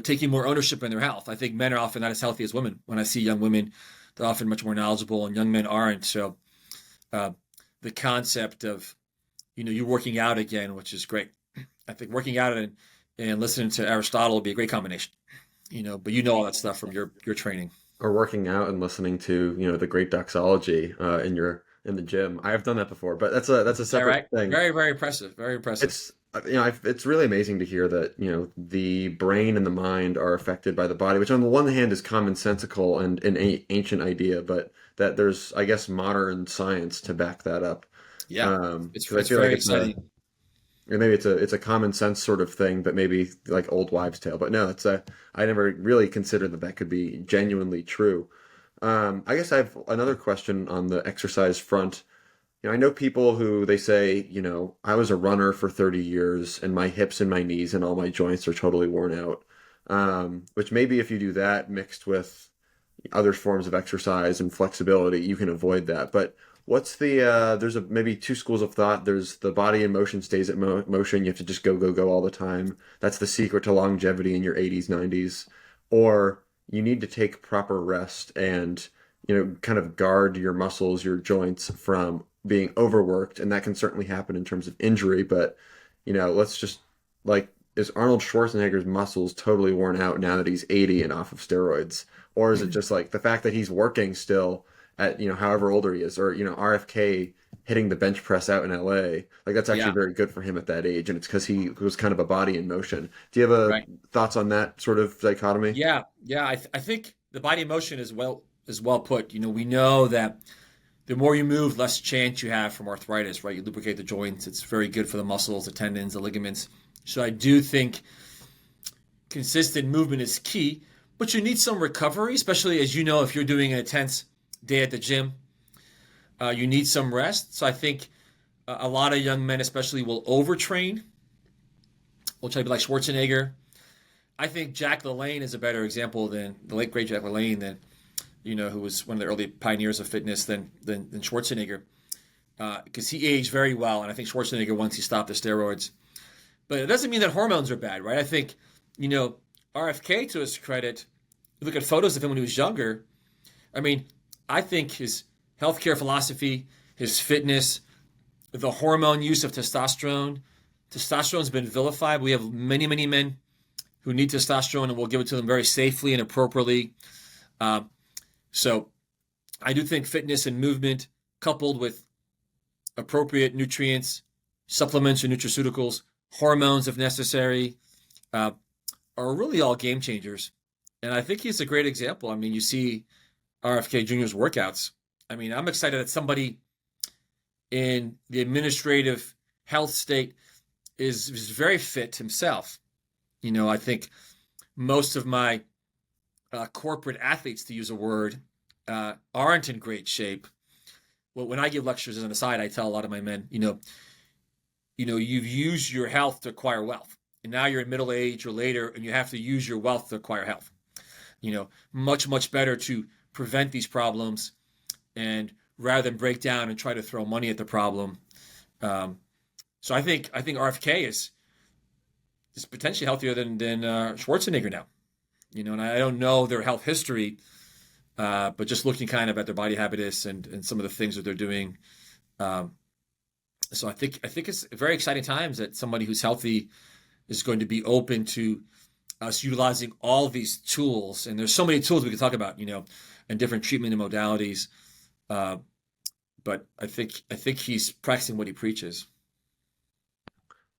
taking more ownership in their health. I think men are often not as healthy as women. When I see young women, they're often much more knowledgeable, and young men aren't. So the concept of, you working out again, which is great. I think working out and listening to Aristotle would be a great combination. But all that stuff from your training. Or working out and listening to, the great doxology in the gym. I have done that before, but that's a All separate right. thing. Very, very impressive. Very impressive. It's really amazing to hear that, the brain and the mind are affected by the body, which on the one hand is commonsensical and an ancient idea, but that there's, I guess, modern science to back that up. Yeah. It's 'Cause I feel like very it's exciting. or maybe it's a common sense sort of thing, but maybe like old wives' tale. But no, I never really considered that could be genuinely true. I guess I have another question on the exercise front. I know people who they say, I was a runner for 30 years and my hips and my knees and all my joints are totally worn out. Which maybe if you do that mixed with other forms of exercise and flexibility, you can avoid that. But what's there's maybe two schools of thought. There's the body in motion stays at motion. You have to just go, go, go all the time. That's the secret to longevity in your 80s, 90s. Or you need to take proper rest and, kind of guard your muscles, your joints from being overworked. And that can certainly happen in terms of injury. But, let's just like is Arnold Schwarzenegger's muscles totally worn out now that he's 80 and off of steroids? Or is it just like the fact that he's working still at, however older he is, or, RFK hitting the bench press out in LA, like that's actually Yeah, very good for him at that age, and it's because he was kind of a body in motion. Do you have right. thoughts on that sort of dichotomy? Yeah. I think the body in motion is well put. We know that the more you move, less chance you have from arthritis, right? You lubricate the joints. It's very good for the muscles, the tendons, the ligaments. So I do think consistent movement is key, but you need some recovery, especially as you know, if you're doing an intense day at the gym, you need some rest. So I think a lot of young men, especially, will overtrain. Will try to be like Schwarzenegger. I think Jack LaLanne is a better example than the late great Jack LaLanne, than who was one of the early pioneers of fitness than Schwarzenegger, because he aged very well, and I think Schwarzenegger once he stopped the steroids. But it doesn't mean that hormones are bad, right? I think RFK, to his credit, you look at photos of him when he was younger. I mean, I think his healthcare philosophy, his fitness, the hormone use of testosterone. Testosterone's been vilified. We have many, many men who need testosterone, and we'll give it to them very safely and appropriately. So I do think fitness and movement, coupled with appropriate nutrients, supplements or nutraceuticals, hormones if necessary, are really all game changers. And I think he's a great example. I mean, you see RFK Jr.'s workouts. I mean, I'm excited that somebody in the administrative health state is very fit himself. I think most of my corporate athletes, to use a word, aren't in great shape. Well, when I give lectures as an aside, I tell a lot of my men, you've used your health to acquire wealth, and now you're in middle age or later, and you have to use your wealth to acquire health. Much, much better to prevent these problems, and rather than break down and try to throw money at the problem. So I think RFK is potentially healthier than Schwarzenegger now. And I don't know their health history, but just looking kind of at their body habitus and some of the things that they're doing. So I think it's very exciting times that somebody who's healthy is going to be open to us utilizing all these tools. And there's so many tools we can talk about, and different treatment and modalities. But I think he's practicing what he preaches.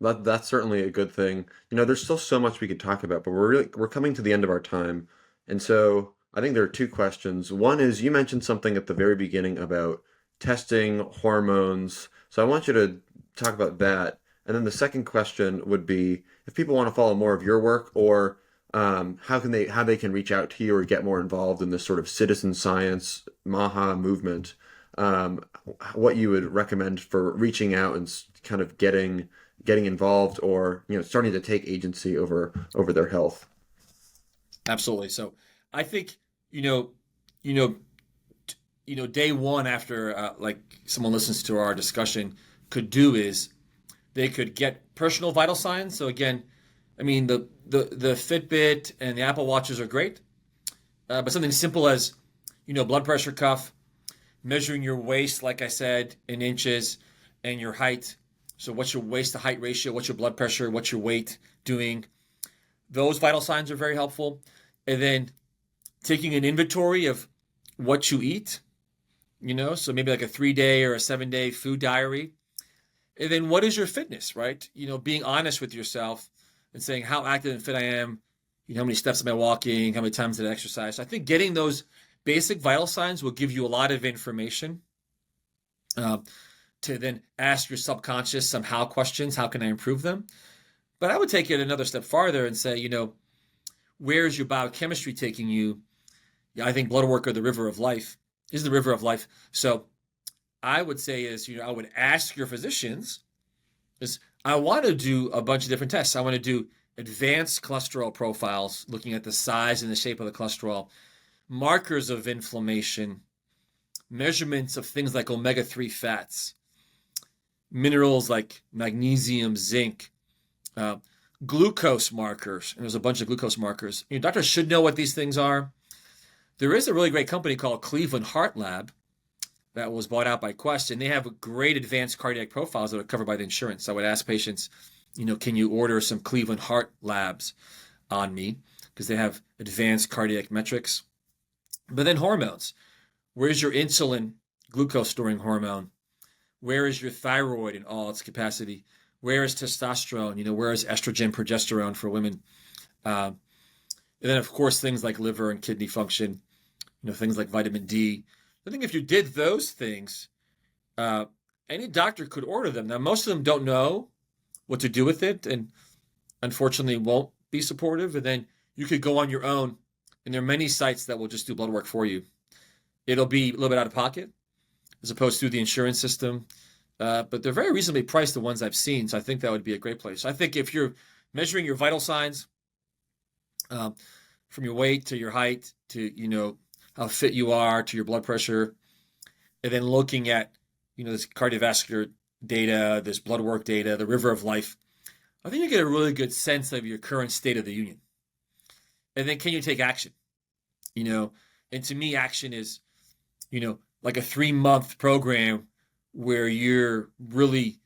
That's certainly a good thing. There's still so much we could talk about, but we're coming to the end of our time. And so I think there are two questions. One is, you mentioned something at the very beginning about testing hormones. So I want you to talk about that. And then the second question would be, if people want to follow more of your work, or how they can reach out to you or get more involved in this sort of citizen science MAHA movement, what you would recommend for reaching out and kind of getting involved, or starting to take agency over their health. Absolutely. So I think day one after like someone listens to our discussion could do is they could get personal vital signs. So again, I mean the Fitbit and the Apple Watches are great, but something simple as blood pressure cuff, measuring your waist, like I said, in inches, and your height. So what's your waist to height ratio? What's your blood pressure? What's your weight doing? Those vital signs are very helpful. And then taking an inventory of what you eat, so maybe like a 3-day or a 7-day food diary. And then what is your fitness, right? Being honest with yourself and saying how active and fit I am, how many steps am I walking, how many times did I exercise. So I think getting those basic vital signs will give you a lot of information. To then ask your subconscious some how questions. How can I improve them? But I would take it another step farther and say, where's your biochemistry taking you? Yeah, I think blood work, or the river of life, is the river of life. So I would say I would ask your physicians, I want to do a bunch of different tests. I want to do advanced cholesterol profiles, looking at the size and the shape of the cholesterol, markers of inflammation, measurements of things like omega-3 fats, minerals like magnesium, zinc, glucose markers. And there's a bunch of glucose markers. Doctors should know what these things are. There is a really great company called Cleveland Heart Lab that was bought out by Quest, and they have great advanced cardiac profiles that are covered by the insurance. So I would ask patients, can you order some Cleveland Heart Labs on me because they have advanced cardiac metrics. But then hormones. Where's your insulin, glucose storing hormone? Where is your thyroid in all its capacity? Where is testosterone? Where is estrogen, progesterone for women? And then, of course, things like liver and kidney function, things like vitamin D. I think if you did those things, any doctor could order them. Now, most of them don't know what to do with it and unfortunately won't be supportive. And then you could go on your own, and there are many sites that will just do blood work for you. It'll be a little bit out of pocket as opposed to the insurance system, but they're very reasonably priced, the ones I've seen. So I think that would be a great place. I think if you're measuring your vital signs, from your weight to your height to how fit you are to your blood pressure, and then looking at this cardiovascular data, this blood work data, the river of life, I think you get a really good sense of your current state of the union. And then can you take action? And to me, action is like a 3-month program where you're really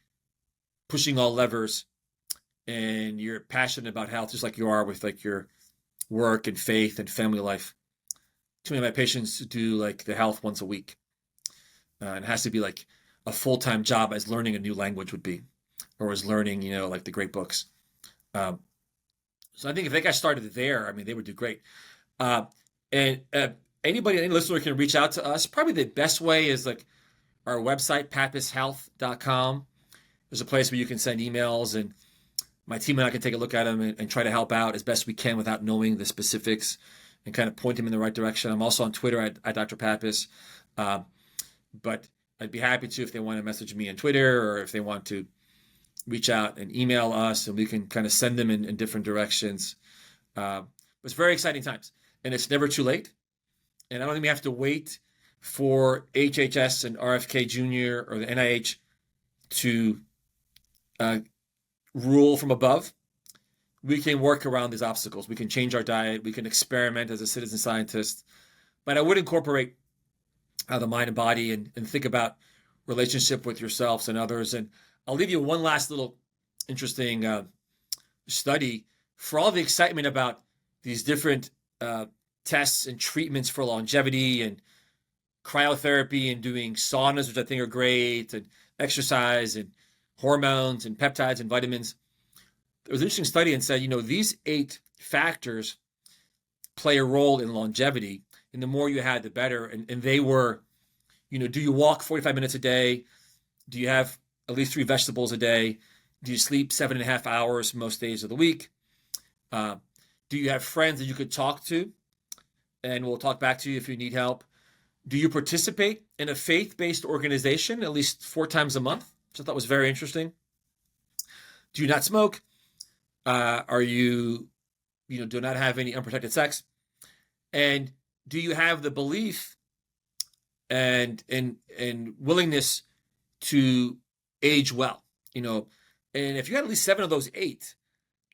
pushing all levers and you're passionate about health, just like you are with like your work and faith and family life. Too many of my patients do like the health once a week. And it has to be like a full-time job as learning a new language would be, or as learning, like the great books. So I think if they got started there, they would do great. And anybody, any listener can reach out to us. Probably the best way is like our website, pappashealth.com. There's a place where you can send emails, and my team and I can take a look at them and try to help out as best we can without knowing the specifics and kind of point them in the right direction. I'm also on Twitter at Dr. Pappas. But I'd be happy to if they want to message me on Twitter, or if they want to reach out and email us, and we can kind of send them in different directions. It's very exciting times, and it's never too late. And I don't think we have to wait for HHS and RFK Jr. or the NIH to rule from above. We can work around these obstacles. We can change our diet. We can experiment as a citizen scientist. But I would incorporate the mind and body and think about relationship with yourselves and others. And I'll leave you one last little interesting study. For all the excitement about these different tests and treatments for longevity and cryotherapy and doing saunas, which I think are great, and exercise and hormones and peptides and vitamins, there was an interesting study and said, these 8 factors play a role in longevity. And the more you had, the better. And they were, do you walk 45 minutes a day? Do you have at least 3 vegetables a day? Do you sleep 7.5 hours most days of the week? Do you have friends that you could talk to? And we'll talk back to you if you need help. Do you participate in a faith-based organization at least 4 times a month? Which I thought was very interesting. Do you not smoke? Are you, do not have any unprotected sex? And do you have the belief and willingness to age well? And if you had at least 7 of those 8,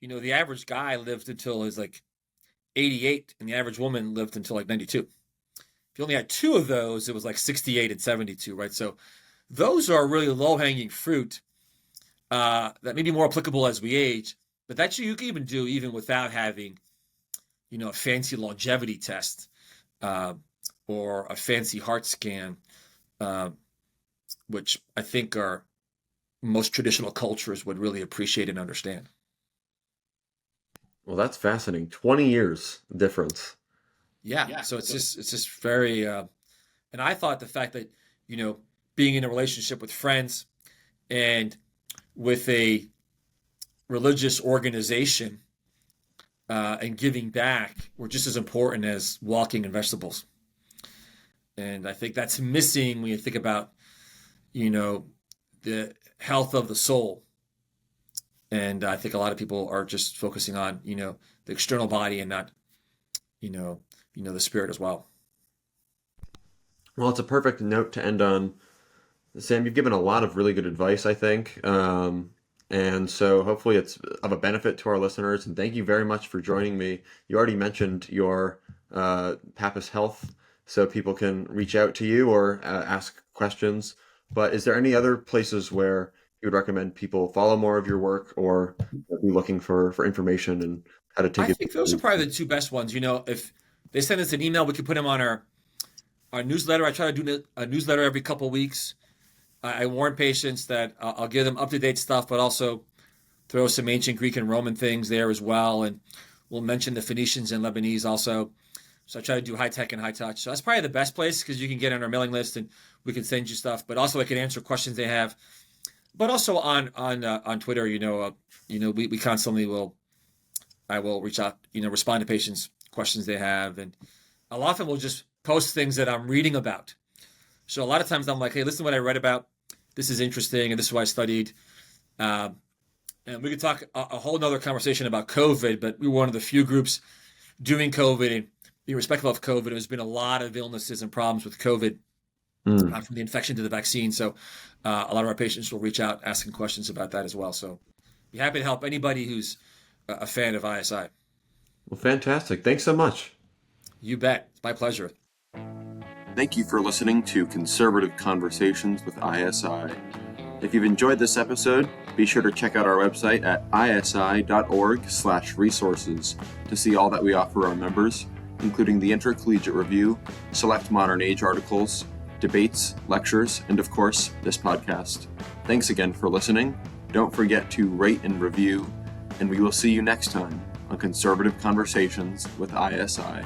the average guy lived until he was like 88, and the average woman lived until like 92. If you only had 2 of those, it was like 68 and 72, right? So those are really low-hanging fruit that may be more applicable as we age, but that you can even do even without having, a fancy longevity test or a fancy heart scan, which I think our most traditional cultures would really appreciate and understand. Well, that's fascinating. 20 years difference. Yeah. So it's just very, and I thought the fact that, being in a relationship with friends and with a religious organization and giving back were just as important as walking and vegetables. And I think that's missing when you think about, the health of the soul. And I think a lot of people are just focusing on, the external body and not, the spirit as well. Well, it's a perfect note to end on. Sam, you've given a lot of really good advice, I think. And so hopefully it's of a benefit to our listeners. And thank you very much for joining me. You already mentioned your Pappas Health, so people can reach out to you or ask questions. But is there any other places where you would recommend people follow more of your work, or be looking for information and how to take I it? think those are probably the two best ones. If they send us an email, we can put them on our newsletter. I try to do a newsletter every couple of weeks. I warn patients that I'll give them up-to-date stuff, but also throw some ancient Greek and Roman things there as well. And we'll mention the Phoenicians and Lebanese also. So I try to do high tech and high touch. So that's probably the best place, because you can get on our mailing list and we can send you stuff. But also I can answer questions they have. But also on Twitter, we constantly I will reach out, respond to patients' questions they have, and I'll often will just post things that I'm reading about. So a lot of times I'm like, hey, listen to what I read about. This is interesting, and this is what I studied. And we could talk a whole nother conversation about COVID, but we were one of the few groups doing COVID, and irrespective of COVID, there's been a lot of illnesses and problems with COVID from the infection to the vaccine. So a lot of our patients will reach out asking questions about that as well. So be happy to help anybody who's a fan of ISI. Well, fantastic. Thanks so much. You bet. It's my pleasure. Thank you for listening to Conservative Conversations with ISI. If you've enjoyed this episode, be sure to check out our website at isi.org/resources to see all that we offer our members, including the Intercollegiate Review, select modern age articles, debates, lectures, and of course, this podcast. Thanks again for listening. Don't forget to rate and review, and we will see you next time on Conservative Conversations with ISI.